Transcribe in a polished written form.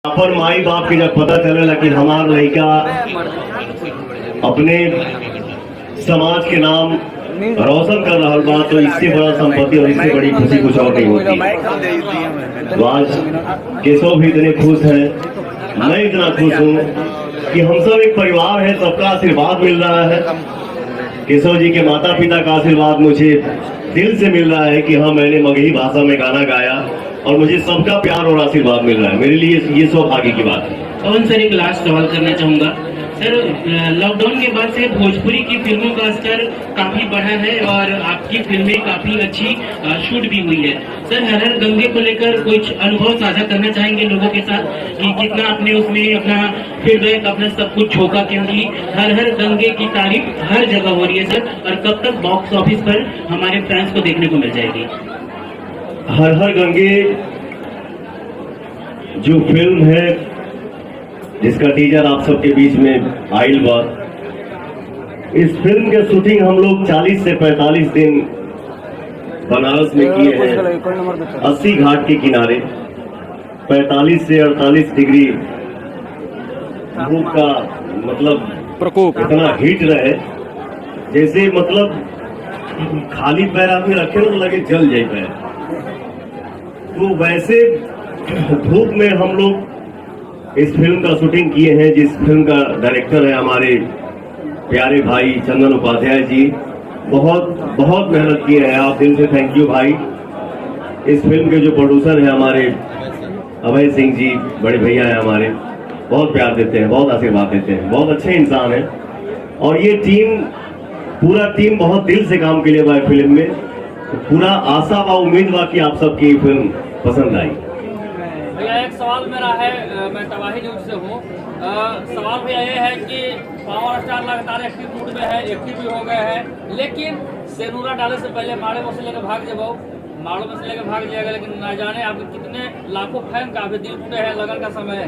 अपन माई बाप के जब पता चलेला कि हमार लड़का अपने समाज के नाम रोशन कर रहा बा, तो इससे बड़ा संपत्ति और इससे बड़ी खुशी कुछ और नहीं होती। तो आज केशव भी इतने खुश हैं, मैं इतना खुश हूँ कि हम सब एक परिवार है, सबका आशीर्वाद मिल रहा है। केशव जी के माता पिता का आशीर्वाद मुझे दिल से मिल रहा है कि हाँ, मैंने मगही भाषा में गाना गाया और मुझे सबका प्यार और आशीर्वाद मिल रहा है। मेरे लिए ये सौभाग्य की बात है। पवन सर, एक लास्ट सवाल करना चाहूंगा सर। लॉकडाउन के बाद से भोजपुरी की फिल्मों का स्तर काफी बढ़ा है और आपकी फिल्में काफी अच्छी शूट भी हुई है सर। हर हर गंगे को लेकर कुछ अनुभव साझा करना चाहेंगे लोगों के साथ कि कितना आपने उसमें अपना फीडबैक, अपना सब कुछ झोंका, क्योंकि हर हर गंगे की तारीफ हर जगह हो रही है सर, और कब तक बॉक्स ऑफिस पर हमारे फैंस को देखने को मिल जाएगी? हर हर गंगे जो फिल्म है, जिसका टीजर आप सबके बीच में आइल बा, इस फिल्म के शूटिंग हम लोग 40 से 45 दिन बनारस में किए हैं। 80 घाट के किनारे 45 से 48 डिग्री धूप का मतलब प्रकोप, इतना हीट रहे जैसे मतलब खाली पैर आदमी रखे तो लगे जल जाए पैर। तो वैसे धूप में हम लोग इस फिल्म का शूटिंग किए हैं, जिस फिल्म का डायरेक्टर है हमारे प्यारे भाई चंदन उपाध्याय जी। बहुत बहुत मेहनत किए हैं, आप दिल से थैंक यू भाई। इस फिल्म के जो प्रोड्यूसर हैं हमारे अभय सिंह जी, बड़े भैया हैं हमारे, बहुत प्यार देते हैं, बहुत आशीर्वाद देते हैं, बहुत अच्छे इंसान हैं। और ये टीम, पूरा टीम बहुत दिल से काम के लिए बा फिल्म में। पूरा आशा व उम्मीद बा कि आप सबकी फिल्म पसंद आई। भैया एक सवाल मेरा है, मैं तबाही न्यूज से हूँ। सवाल भैया ये है कि पावर स्टार लगातार एक्टिव मूड में है, एक्टिव भी हो गए हैं, लेकिन सेनूरा डाले से पहले माड़े में से लेकर भाग जाओ, माड़ों में से लेकर भाग जाएगा, लेकिन न जाने आपके कितने लाखों फैन का अभी दिल टूटे हैं, लगन का समय है।